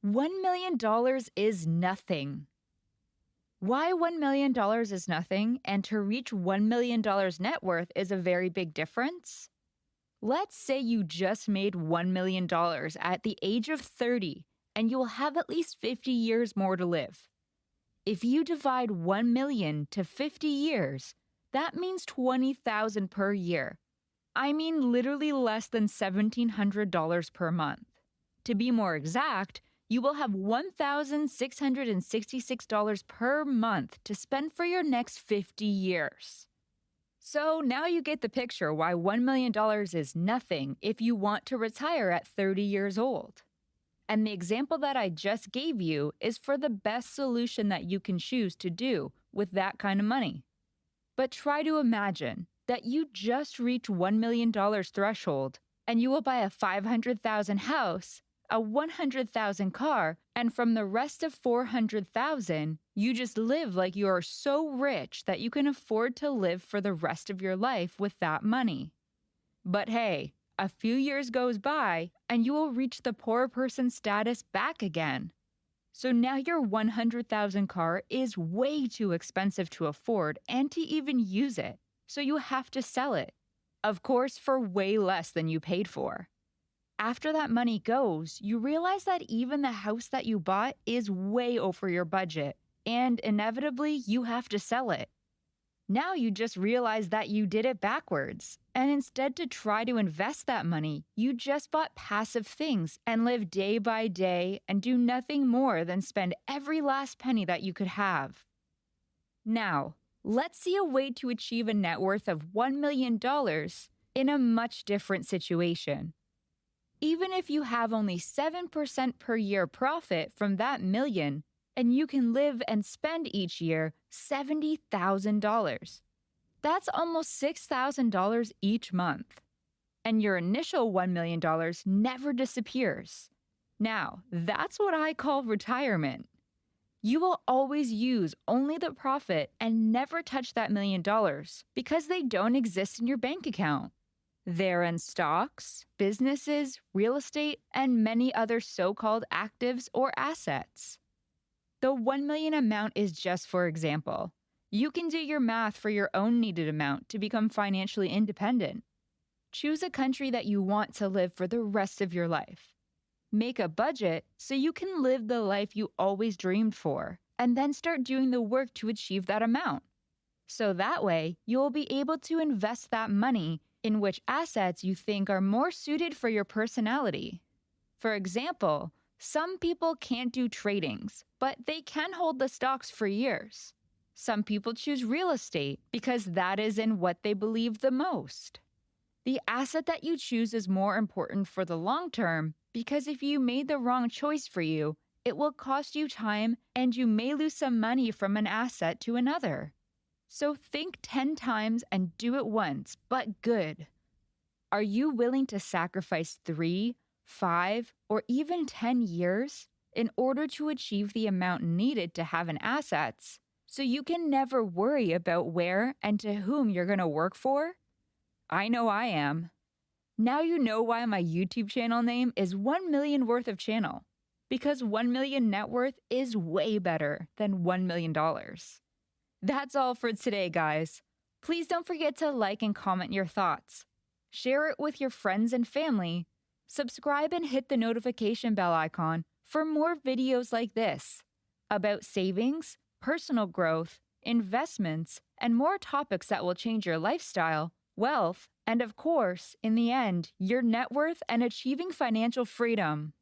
$1 million is nothing. Why $1 million is nothing and to reach $1 million net worth is a very big difference? Let's say you just made $1 million at the age of 30 and you will have at least 50 years more to live. If you divide 1 million to 50 years, that means $20,000 per year. I mean literally less than $1,700 per month. To be more exact, you will have $1,666 per month to spend for your next 50 years. So now you get the picture why $1 million is nothing if you want to retire at 30 years old. And the example that I just gave you is for the best solution that you can choose to do with that kind of money. But try to imagine that you just reach $1 million threshold and you will buy a $500,000 house, a $100,000 car, and from the rest of $400,000, you just live like you are so rich that you can afford to live for the rest of your life with that money. But hey, a few years goes by and you will reach the poor person status back again. So now your $100,000 car is way too expensive to afford and to even use it, so you have to sell it. Of course, for way less than you paid for. After that money goes, you realize that even the house that you bought is way over your budget, and inevitably you have to sell it. Now you just realize that you did it backwards, and instead to try to invest that money, you just bought passive things and live day by day and do nothing more than spend every last penny that you could have. Now, let's see a way to achieve a net worth of $1 million in a much different situation. Even if you have only 7% per year profit from that million, and you can live and spend each year $70,000. That's almost $6,000 each month. And your initial $1 million never disappears. Now, that's what I call retirement. You will always use only the profit and never touch that $1 million because they don't exist in your bank account. They're in stocks, businesses, real estate, and many other so-called actives or assets. The 1 million amount is just for example. You can do your math for your own needed amount to become financially independent. Choose a country that you want to live for the rest of your life. Make a budget so you can live the life you always dreamed for, and then start doing the work to achieve that amount. So that way, you'll be able to invest that money in which assets you think are more suited for your personality. For example, some people can't do tradings, but they can hold the stocks for years. Some people choose real estate because that is in what they believe the most. The asset that you choose is more important for the long term because if you made the wrong choice for you, it will cost you time and you may lose some money from an asset to another. So think 10 times and do it once, but good. Are you willing to sacrifice 3, 5, or even 10 years in order to achieve the amount needed to have an assets so you can never worry about where and to whom you're going to work for? I know I am. Now you know why my YouTube channel name is 1 million worth of channel, because 1 million net worth is way better than $1 million. That's all for today, guys. Please don't forget to like and comment your thoughts. Share it with your friends and family. Subscribe and hit the notification bell icon for more videos like this about savings, personal growth, investments, and more topics that will change your lifestyle, wealth, and of course, in the end, your net worth and achieving financial freedom.